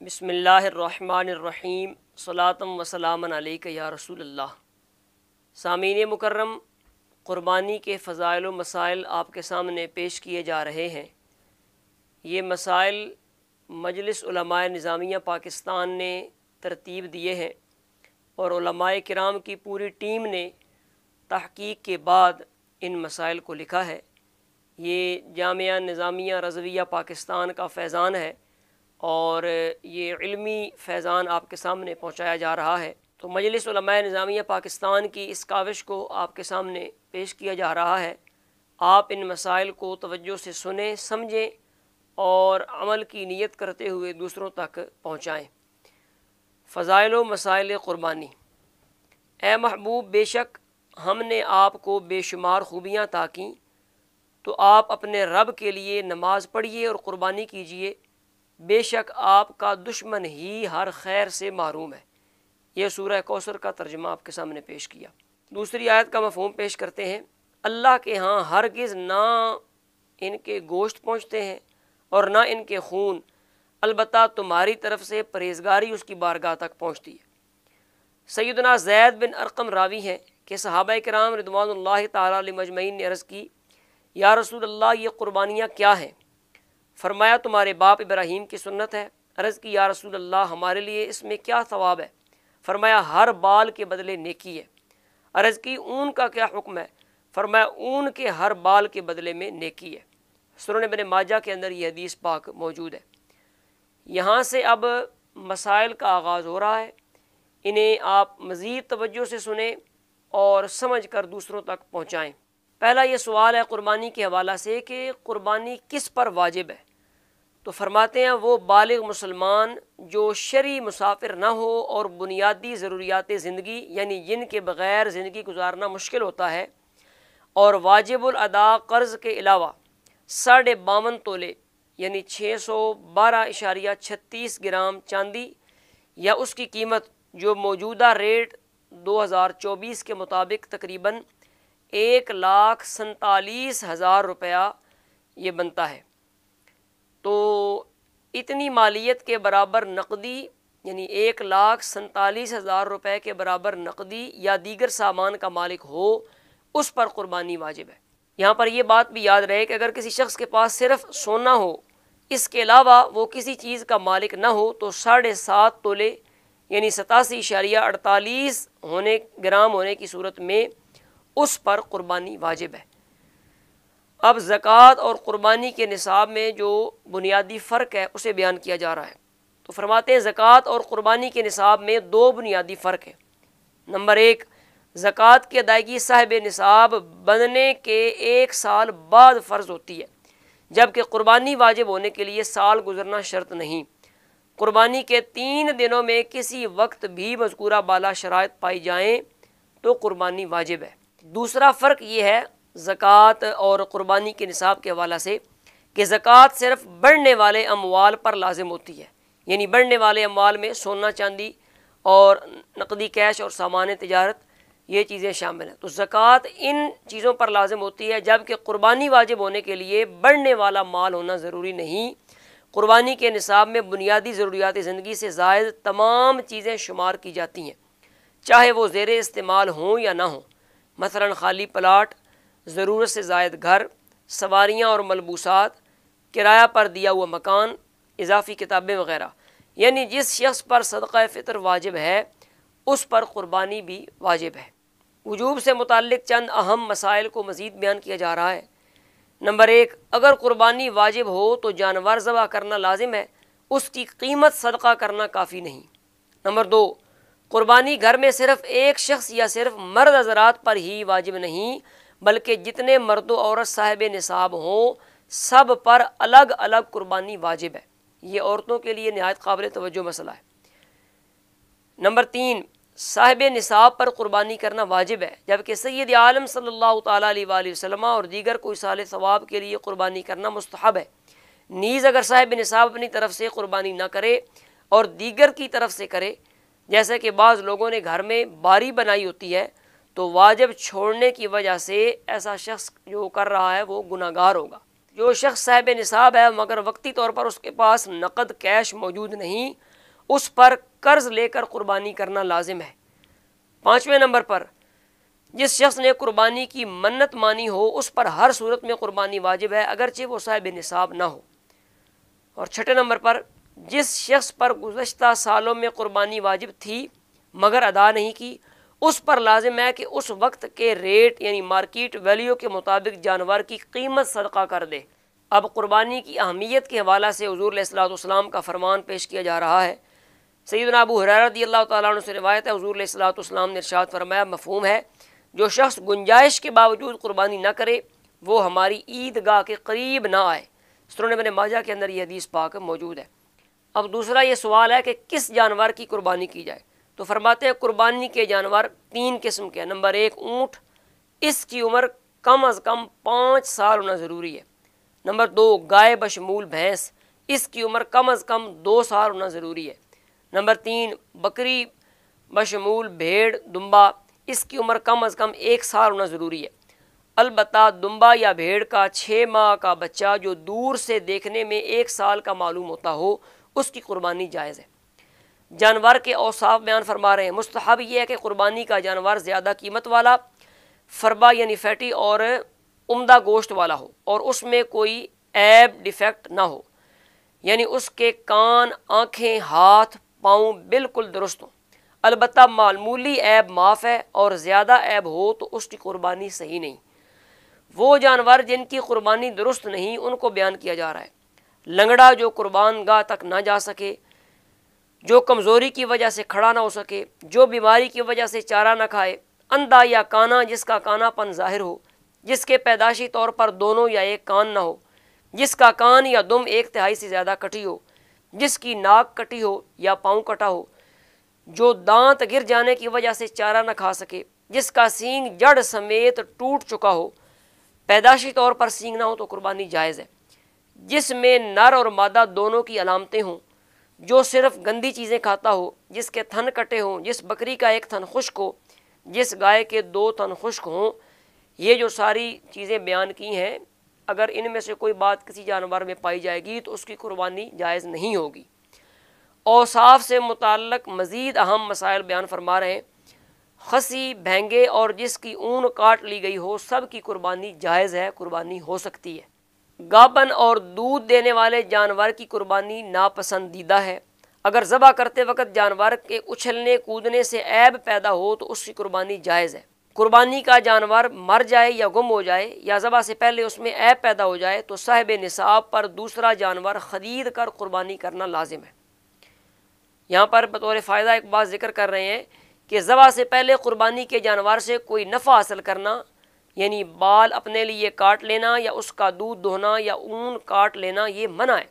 بسم اللہ الرحمن الرحیم صلاۃ و سلام علیک یا رسول اللہ۔ سامعین مکرم، قربانی کے فضائل و مسائل آپ کے سامنے پیش کیے جا رہے ہیں۔ یہ مسائل مجلس علماء نظامیہ پاکستان نے ترتیب دیے ہیں اور علماء کرام کی پوری ٹیم نے تحقیق کے بعد ان مسائل کو لکھا ہے۔ یہ جامعہ نظامیہ رضویہ پاکستان کا فیضان ہے اور یہ علمی فیضان آپ کے سامنے پہنچایا جا رہا ہے۔ تو مجلس علماء نظامیہ پاکستان کی اس کاوش کو آپ کے سامنے پیش کیا جا رہا ہے۔ آپ ان مسائل کو توجہ سے سنیں، سمجھیں اور عمل کی نیت کرتے ہوئے دوسروں تک پہنچائیں۔ فضائل و مسائل قربانی۔ اے محبوب، بے شک ہم نے آپ کو بے شمار خوبیاں عطا کیں، تو آپ اپنے رب کے لیے نماز پڑھیے اور قربانی کیجیے، بے شک آپ کا دشمن ہی ہر خیر سے محروم ہے۔ یہ سورہ کوثر کا ترجمہ آپ کے سامنے پیش کیا۔ دوسری آیت کا مفہوم پیش کرتے ہیں۔ اللہ کے ہاں ہرگز نہ ان کے گوشت پہنچتے ہیں اور نہ ان کے خون، البتہ تمہاری طرف سے پرہیزگاری اس کی بارگاہ تک پہنچتی ہے۔ سیدنا زید بن ارقم راوی ہیں کہ صحابہ کرام رضوان اللہ تعالیٰ علیہ مجمعین نے عرض کی، یا رسول اللہ، یہ قربانیاں کیا ہیں؟ فرمایا، تمہارے باپ ابراہیم کی سنت ہے۔ عرض کی، یا رسول اللہ، ہمارے لیے اس میں کیا ثواب ہے؟ فرمایا، ہر بال کے بدلے نیکی ہے۔ عرض کی، اون کا کیا حکم ہے؟ فرمایا، اون کے ہر بال کے بدلے میں نیکی ہے۔ سنن ابن ماجہ کے اندر یہ حدیث پاک موجود ہے۔ یہاں سے اب مسائل کا آغاز ہو رہا ہے۔ انہیں آپ مزید توجہ سے سنیں اور سمجھ کر دوسروں تک پہنچائیں۔ پہلا یہ سوال ہے قربانی کے حوالہ سے کہ قربانی کس پر واجب ہے؟ تو فرماتے ہیں، وہ بالغ مسلمان جو شرعی مسافر نہ ہو اور بنیادی ضروریات زندگی یعنی جن کے بغیر زندگی گزارنا مشکل ہوتا ہے، اور واجب الادا قرض کے علاوہ 52.5 تولے یعنی 612.36 گرام چاندی یا اس کی قیمت جو موجودہ ریٹ 2024 کے مطابق تقریباً 1,47,000 روپیہ یہ بنتا ہے، تو اتنی مالیت کے برابر نقدی یعنی 1,47,000 روپے کے برابر نقدی یا دیگر سامان کا مالک ہو، اس پر قربانی واجب ہے۔ یہاں پر یہ بات بھی یاد رہے کہ اگر کسی شخص کے پاس صرف سونا ہو، اس کے علاوہ وہ کسی چیز کا مالک نہ ہو، تو 7.5 تولے یعنی 87.48 گرام ہونے کی صورت میں اس پر قربانی واجب ہے۔ اب زکوٰۃ اور قربانی کے نصاب میں جو بنیادی فرق ہے اسے بیان کیا جا رہا ہے۔ تو فرماتے ہیں، زکوٰۃ اور قربانی کے نصاب میں 2 بنیادی فرق ہیں۔ نمبر 1، زکوٰۃ کی ادائیگی صاحب نصاب بننے کے 1 سال بعد فرض ہوتی ہے، جبکہ قربانی واجب ہونے کے لیے سال گزرنا شرط نہیں۔ قربانی کے 3 دنوں میں کسی وقت بھی مذکورہ بالا شرائط پائی جائیں تو قربانی واجب ہے۔ دوسرا فرق یہ ہے زکوٰۃ اور قربانی کے نصاب کے حوالہ سے کہ زکوٰۃ صرف بڑھنے والے اموال پر لازم ہوتی ہے، یعنی بڑھنے والے اموال میں سونا چاندی اور نقدی کیش اور سامان تجارت یہ چیزیں شامل ہیں۔ تو زکوٰۃ ان چیزوں پر لازم ہوتی ہے، جبکہ قربانی واجب ہونے کے لیے بڑھنے والا مال ہونا ضروری نہیں۔ قربانی کے نصاب میں بنیادی ضروریات زندگی سے زائد تمام چیزیں شمار کی جاتی ہیں، چاہے وہ زیر استعمال ہوں یا نہ ہوں، مثلاً خالی پلاٹ، ضرورت سے زائد گھر، سواریاں اور ملبوسات، کرایہ پر دیا ہوا مکان، اضافی کتابیں وغیرہ۔ یعنی جس شخص پر صدقہ فطر واجب ہے اس پر قربانی بھی واجب ہے۔ وجوب سے متعلق چند اہم مسائل کو مزید بیان کیا جا رہا ہے۔ نمبر 1، اگر قربانی واجب ہو تو جانور ذبح کرنا لازم ہے، اس کی قیمت صدقہ کرنا کافی نہیں۔ نمبر 2، قربانی گھر میں صرف ایک شخص یا صرف مرد حضرات پر ہی واجب نہیں، بلکہ جتنے مرد و عورت صاحب نصاب ہوں سب پر الگ الگ قربانی واجب ہے۔ یہ عورتوں کے لیے نہایت قابل توجہ مسئلہ ہے۔ نمبر 3، صاحب نصاب پر قربانی کرنا واجب ہے، جبکہ سید عالم صلی اللہ تعالیٰ علیہ وآلہ وسلم اور دیگر کو ایصال ثواب کے لیے قربانی کرنا مستحب ہے۔ نیز اگر صاحب نصاب اپنی طرف سے قربانی نہ کرے اور دیگر کی طرف سے کرے، جیسے کہ بعض لوگوں نے گھر میں باری بنائی ہوتی ہے، تو واجب چھوڑنے کی وجہ سے ایسا شخص جو کر رہا ہے وہ گناہگار ہوگا۔ جو شخص صاحب نصاب ہے مگر وقتی طور پر اس کے پاس نقد کیش موجود نہیں، اس پر قرض لے کر قربانی کرنا لازم ہے۔ 5ویں نمبر پر جس شخص نے قربانی کی منت مانی ہو اس پر ہر صورت میں قربانی واجب ہے اگرچہ وہ صاحب نصاب نہ ہو۔ اور 6 نمبر پر جس شخص پر گزشتہ سالوں میں قربانی واجب تھی مگر ادا نہیں کی، اس پر لازم ہے کہ اس وقت کے ریٹ یعنی مارکیٹ ویلیو کے مطابق جانور کی قیمت صدقہ کر دے۔ اب قربانی کی اہمیت کے حوالہ سے حضور علیہ الصلوۃ والسلام کا فرمان پیش کیا جا رہا ہے۔ سیدنا ابو ہریرہ رضی اللہ تعالیٰ عنہ سے روایت ہے، حضور علیہ الصلوۃ والسلام نے ارشاد فرمایا، مفہوم ہے جو شخص گنجائش کے باوجود قربانی نہ کرے وہ ہماری عیدگاہ کے قریب نہ آئے۔ سنن ابن ماجہ کے اندر یہ حدیث پاک موجود ہے۔ اب دوسرا یہ سوال ہے کہ کس جانور کی قربانی کی جائے، تو فرماتے ہیں قربانی کے جانور 3 قسم کے ہیں۔ نمبر 1 اونٹ، اس کی عمر کم از کم 5 سال ہونا ضروری ہے۔ نمبر 2 گائے بشمول بھینس، اس کی عمر کم از کم 2 سال ہونا ضروری ہے۔ نمبر 3 بکری بشمول بھیڑ دمبا، اس کی عمر کم از کم 1 سال ہونا ضروری ہے۔ البتہ دمبا یا بھیڑ کا 6 ماہ کا بچہ جو دور سے دیکھنے میں 1 سال کا معلوم ہوتا ہو اس کی قربانی جائز ہے۔ جانور کے اوصاف بیان فرما رہے ہیں۔ مستحب یہ ہے کہ قربانی کا جانور زیادہ قیمت والا، فربا یعنی فیٹی اور عمدہ گوشت والا ہو اور اس میں کوئی عیب ڈیفیکٹ نہ ہو، یعنی اس کے کان، آنکھیں، ہاتھ، پاؤں بالکل درست ہوں۔ البتہ معمولی عیب معاف ہے اور زیادہ عیب ہو تو اس کی قربانی صحیح نہیں۔ وہ جانور جن کی قربانی درست نہیں ان کو بیان کیا جا رہا ہے۔ لنگڑا جو قربان گاہ تک نہ جا سکے، جو کمزوری کی وجہ سے کھڑا نہ ہو سکے، جو بیماری کی وجہ سے چارہ نہ کھائے، اندھا یا کانا جس کا کانا پن ظاہر ہو، جس کے پیدائشی طور پر دونوں یا ایک کان نہ ہو، جس کا کان یا دم 1/3 سے زیادہ کٹی ہو، جس کی ناک کٹی ہو یا پاؤں کٹا ہو، جو دانت گر جانے کی وجہ سے چارہ نہ کھا سکے، جس کا سینگ جڑ سمیت ٹوٹ چکا ہو، پیدائشی طور پر سینگ نہ ہو تو قربانی جائز ہے۔ جس میں نر اور مادہ دونوں کی علامتیں ہوں، جو صرف گندی چیزیں کھاتا ہو، جس کے تھن کٹے ہوں، جس بکری کا 1 تھن خشک ہو، جس گائے کے 2 تھن خشک ہوں، یہ جو ساری چیزیں بیان کی ہیں اگر ان میں سے کوئی بات کسی جانور میں پائی جائے گی تو اس کی قربانی جائز نہیں ہوگی۔ اوصاف سے متعلق مزید اہم مسائل بیان فرما رہے ہیں۔ خسی، بھینگے اور جس کی اون کاٹ لی گئی ہو سب کی قربانی جائز ہے، قربانی ہو سکتی ہے۔ گابن اور دودھ دینے والے جانور کی قربانی ناپسندیدہ ہے۔ اگر ذبح کرتے وقت جانور کے اچھلنے کودنے سے عیب پیدا ہو تو اس کی قربانی جائز ہے۔ قربانی کا جانور مر جائے یا گم ہو جائے یا ذبح سے پہلے اس میں عیب پیدا ہو جائے تو صاحب نصاب پر دوسرا جانور خرید کر قربانی کرنا لازم ہے۔ یہاں پر بطور فائدہ ایک بات ذکر کر رہے ہیں کہ ذبح سے پہلے قربانی کے جانور سے کوئی نفع حاصل کرنا، یعنی بال اپنے لیے کاٹ لینا یا اس کا دودھ دوہنا یا اون کاٹ لینا، یہ منع ہے۔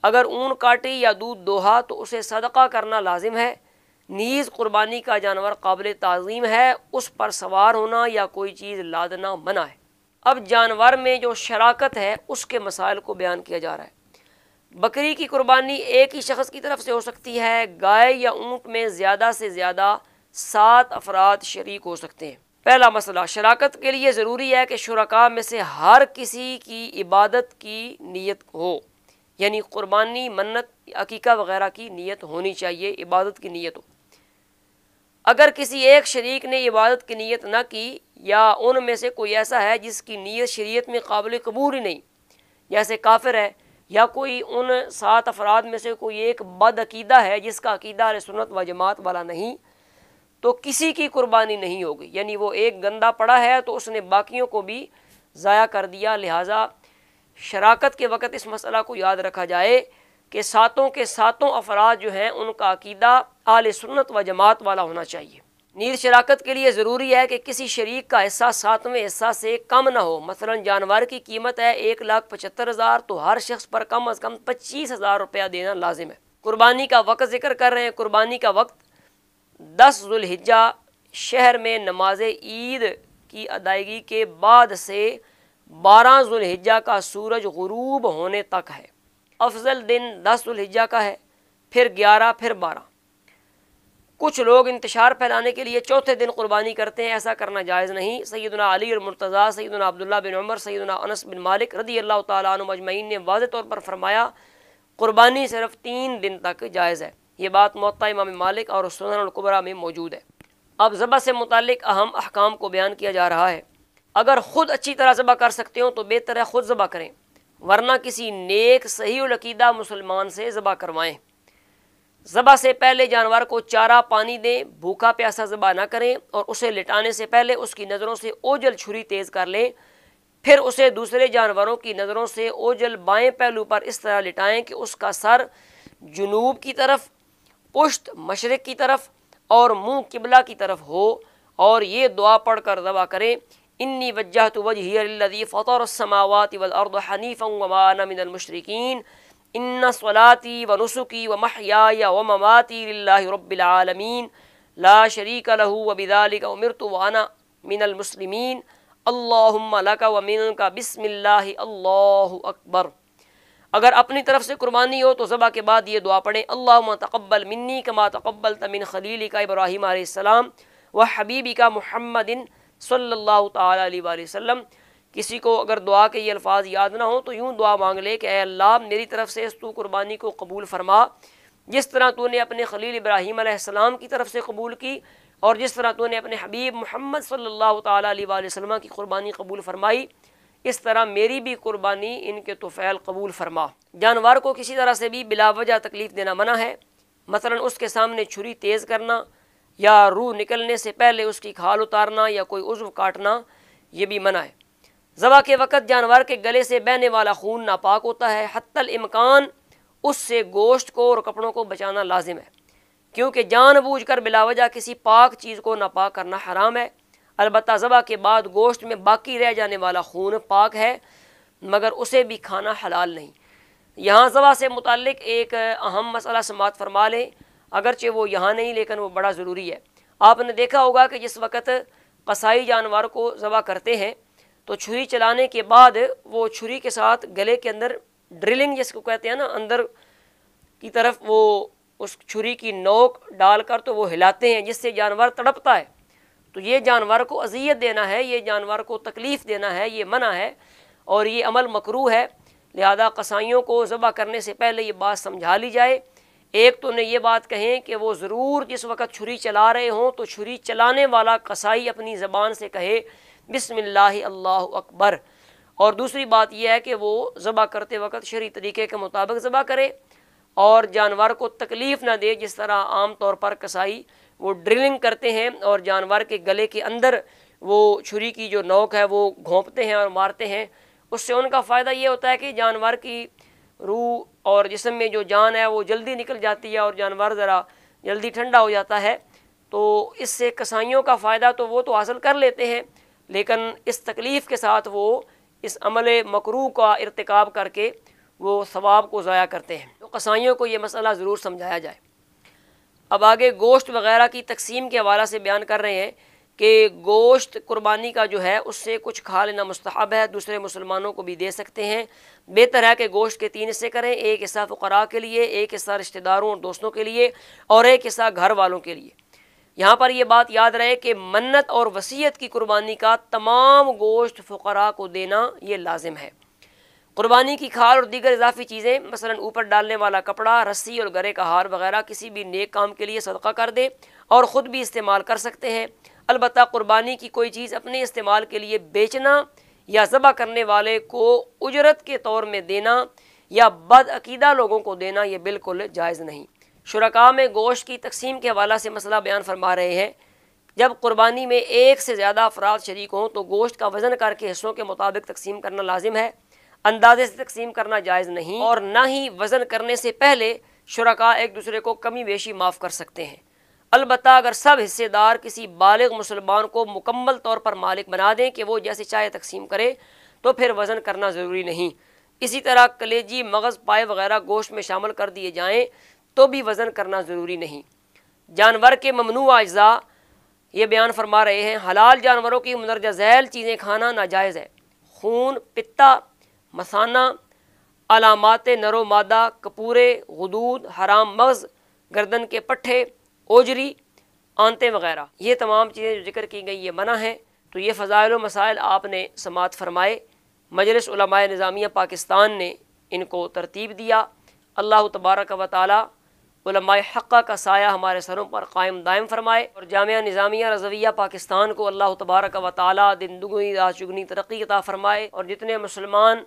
اگر اون کاٹی یا دودھ دوہا تو اسے صدقہ کرنا لازم ہے۔ نیز قربانی کا جانور قابل تعظیم ہے، اس پر سوار ہونا یا کوئی چیز لادنا منع ہے۔ اب جانور میں جو شراکت ہے اس کے مسائل کو بیان کیا جا رہا ہے۔ بکری کی قربانی ایک ہی شخص کی طرف سے ہو سکتی ہے۔ گائے یا اونٹ میں زیادہ سے زیادہ 7 افراد شریک ہو سکتے ہیں۔ پہلا مسئلہ، شراکت کے لیے ضروری ہے کہ شرکاء میں سے ہر کسی کی عبادت کی نیت ہو، یعنی قربانی، منت، عقیقہ وغیرہ کی نیت ہونی چاہیے، عبادت کی نیت ہو۔ اگر کسی ایک شریک نے عبادت کی نیت نہ کی یا ان میں سے کوئی ایسا ہے جس کی نیت شریعت میں قابل قبول ہی نہیں، جیسے کافر ہے یا کوئی ان 7 افراد میں سے کوئی ایک بد عقیدہ ہے جس کا عقیدہ اہل سنت و جماعت والا نہیں، تو کسی کی قربانی نہیں ہوگی، یعنی وہ ایک گندا پڑا ہے تو اس نے باقیوں کو بھی ضائع کر دیا۔ لہٰذا شراکت کے وقت اس مسئلہ کو یاد رکھا جائے کہ 7 کے 7 افراد جو ہیں ان کا عقیدہ اہل سنت و جماعت والا ہونا چاہیے۔ نیز شراکت کے لیے ضروری ہے کہ کسی شریک کا حصہ 7ویں حصہ سے کم نہ ہو۔ مثلا جانور کی قیمت ہے 1,75,000 تو ہر شخص پر کم از کم 25,000 روپیہ دینا لازم ہے۔ قربانی کا وقت ذکر کر رہے ہیں۔ قربانی کا وقت 10 ذوالحجہ شہر میں نماز عید کی ادائیگی کے بعد سے 12 ذوالحجہ کا سورج غروب ہونے تک ہے۔ افضل دن 10 ذوالحجہ کا ہے، پھر 11، پھر 12۔ کچھ لوگ انتشار پھیلانے کے لیے چوتھے دن قربانی کرتے ہیں، ایسا کرنا جائز نہیں۔ سیدنا علی المرتضیٰ، سیدنا عبداللہ بن عمر، سیدنا انس بن مالک رضی اللہ تعالیٰ عنہ اجمعین نے واضح طور پر فرمایا قربانی صرف 3 دن تک جائز ہے۔ یہ بات موطا امام مالک اور سنن الکبریٰ میں موجود ہے۔ اب ذبح سے متعلق اہم احکام کو بیان کیا جا رہا ہے۔ اگر خود اچھی طرح ذبح کر سکتے ہو تو بہتر ہے خود ذبح کریں، ورنہ کسی نیک صحیح العقیدہ مسلمان سے ذبح کروائیں۔ ذبح سے پہلے جانور کو چارہ پانی دیں، بھوکا پیاسا ذبح نہ کریں، اور اسے لٹانے سے پہلے اس کی نظروں سے اوجل چھری تیز کر لیں، پھر اسے دوسرے جانوروں کی نظروں سے اوجل بائیں پہلو پر اس طرح لٹائیں کہ اس کا سر جنوب کی طرف، پشت مشرق کی طرف اور منہ قبلہ کی طرف ہو، اور یہ دعا پڑھ کر ذبح کریں: انی وجہت وجہی للذی فطر السماوات والارض حنیفا وما انا من المشرکین ان صلاتی ونسکی ومحیای ومماتی للہ رب العالمین لا شریک لہ وبذالک امرت وانا من المسلمین اللہم لک ومنک بسم اللہ اللہ اکبر۔ اگر اپنی طرف سے قربانی ہو تو ذبح کے بعد یہ دعا پڑھیں: اللہم تقبل منی کما تقبلت من خلیلک ابراہیم علیہ السلام وحبیبک محمد صلی اللہ تعالیٰ علیہ وآلہ وسلم۔ کسی کو اگر دعا کے یہ الفاظ یاد نہ ہوں تو یوں دعا مانگ لے کہ اے اللہ میری طرف سے اس تو قربانی کو قبول فرما، جس طرح تو نے اپنے خلیل ابراہیم علیہ السلام کی طرف سے قبول کی، اور جس طرح تو نے اپنے حبیب محمد صلی اللہ تعالیٰ علیہ وآلہ وسلم کی قربانی قبول فرمائی، اس طرح میری بھی قربانی ان کے طفیل قبول فرما۔ جانور کو کسی طرح سے بھی بلا وجہ تکلیف دینا منع ہے، مثلا اس کے سامنے چھری تیز کرنا یا روح نکلنے سے پہلے اس کی کھال اتارنا یا کوئی عضو کاٹنا، یہ بھی منع ہے۔ ذبح کے وقت جانور کے گلے سے بہنے والا خون ناپاک ہوتا ہے، حتی الامکان اس سے گوشت کو اور کپڑوں کو بچانا لازم ہے، کیونکہ جان بوجھ کر بلا وجہ کسی پاک چیز کو ناپاک کرنا حرام ہے۔ البتہ ذبح کے بعد گوشت میں باقی رہ جانے والا خون پاک ہے، مگر اسے بھی کھانا حلال نہیں۔ یہاں ذبح سے متعلق ایک اہم مسئلہ سماعت فرما لیں، اگرچہ وہ یہاں نہیں لیکن وہ بڑا ضروری ہے۔ آپ نے دیکھا ہوگا کہ جس وقت قصائی جانور کو ذبح کرتے ہیں تو چھری چلانے کے بعد وہ چھری کے ساتھ گلے کے اندر ڈرلنگ جس کو کہتے ہیں نا، اندر کی طرف وہ اس چھری کی نوک ڈال کر تو وہ ہلاتے ہیں، جس سے جانور تڑپتا ہے۔ تو یہ جانور کو اذیت دینا ہے، یہ جانور کو تکلیف دینا ہے، یہ منع ہے اور یہ عمل مکروہ ہے۔ لہذا قصائیوں کو ذبح کرنے سے پہلے یہ بات سمجھا لی جائے۔ ایک تو نے یہ بات کہیں کہ وہ ضرور جس وقت چھری چلا رہے ہوں تو چھری چلانے والا قصائی اپنی زبان سے کہے بسم اللہ اللہ اکبر، اور دوسری بات یہ ہے کہ وہ ذبح کرتے وقت شرعی طریقے کے مطابق ذبح کرے اور جانور کو تکلیف نہ دے، جس طرح عام طور پر قصائی وہ ڈرلنگ کرتے ہیں اور جانور کے گلے کے اندر وہ چھری کی جو نوک ہے وہ گھونپتے ہیں اور مارتے ہیں۔ اس سے ان کا فائدہ یہ ہوتا ہے کہ جانور کی روح اور جسم میں جو جان ہے وہ جلدی نکل جاتی ہے اور جانور ذرا جلدی ٹھنڈا ہو جاتا ہے۔ تو اس سے قصائیوں کا فائدہ تو وہ تو حاصل کر لیتے ہیں، لیکن اس تکلیف کے ساتھ وہ اس عمل مکروہ کا ارتکاب کر کے وہ ثواب کو ضائع کرتے ہیں۔ تو قصائیوں کو یہ مسئلہ ضرور سمجھایا جائے۔ اب آگے گوشت وغیرہ کی تقسیم کے حوالے سے بیان کر رہے ہیں کہ گوشت قربانی کا جو ہے اس سے کچھ کھا لینا مستحب ہے، دوسرے مسلمانوں کو بھی دے سکتے ہیں۔ بہتر ہے کہ گوشت کے 3 حصے کریں، ایک حصہ فقراء کے لیے، ایک حصہ رشتہ داروں اور دوستوں کے لیے، اور ایک حصہ گھر والوں کے لیے۔ یہاں پر یہ بات یاد رہے کہ منت اور وصیت کی قربانی کا تمام گوشت فقراء کو دینا یہ لازم ہے۔ قربانی کی کھال اور دیگر اضافی چیزیں مثلا اوپر ڈالنے والا کپڑا، رسی اور گرے کا ہار وغیرہ کسی بھی نیک کام کے لیے صدقہ کر دے اور خود بھی استعمال کر سکتے ہیں۔ البتہ قربانی کی کوئی چیز اپنے استعمال کے لیے بیچنا یا ذبح کرنے والے کو اجرت کے طور میں دینا یا بد عقیدہ لوگوں کو دینا یہ بالکل جائز نہیں۔ شرکاء میں گوشت کی تقسیم کے حوالے سے مسئلہ بیان فرما رہے ہیں۔ جب قربانی میں ایک سے زیادہ افراد شریک ہوں تو گوشت کا وزن کر کے حصوں کے مطابق تقسیم کرنا لازم ہے، اندازے سے تقسیم کرنا جائز نہیں، اور نہ ہی وزن کرنے سے پہلے شرکاء ایک دوسرے کو کمی بیشی معاف کر سکتے ہیں۔ البتہ اگر سب حصے دار کسی بالغ مسلمان کو مکمل طور پر مالک بنا دیں کہ وہ جیسے چاہے تقسیم کرے تو پھر وزن کرنا ضروری نہیں۔ اسی طرح کلیجی، مغز، پائے وغیرہ گوشت میں شامل کر دیے جائیں تو بھی وزن کرنا ضروری نہیں۔ جانور کے ممنوع اجزاء یہ بیان فرما رہے ہیں۔ حلال جانوروں کی مندرجہ ذیل چیزیں کھانا ناجائز ہے۔ خون، پتا، مثانہ، علامات نر و مادہ، کپورے، غدود، حرام مغز، گردن کے پٹھے، اوجری، آنتیں وغیرہ، یہ تمام چیزیں جو ذکر کی گئی یہ منع ہیں۔ تو یہ فضائل و مسائل آپ نے سماعت فرمائے، مجلس علماء نظامیہ پاکستان نے ان کو ترتیب دیا۔ اللہ تبارک و تعالی علماء حقہ کا سایہ ہمارے سروں پر قائم دائم فرمائے، اور جامعہ نظامیہ رضویہ پاکستان کو اللہ تبارک و تعالی دن دگنی رات چگنی ترقی عطا فرمائے، اور جتنے مسلمان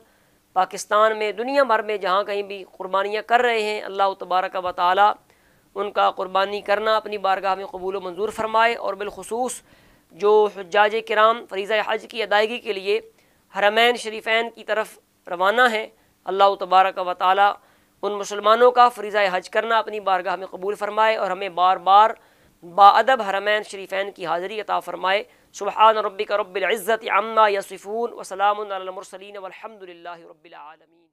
پاکستان میں دنیا بھر میں جہاں کہیں بھی قربانیاں کر رہے ہیں، اللہ تبارک و تعالی ان کا قربانی کرنا اپنی بارگاہ میں قبول و منظور فرمائے، اور بالخصوص جو حجاج کرام فریضہ حج کی ادائیگی کے لیے حرمین شریفین کی طرف روانہ ہیں، اللہ تبارک و تعالی ان مسلمانوں کا فریضہ حج کرنا اپنی بارگاہ میں قبول فرمائے، اور ہمیں بار بار باادب حرمین شریفین کی حاضری عطا فرمائے۔ سبحان ربک رب العزت عما یصفون وسلام علی المرسلین والحمد للہ رب العالمین۔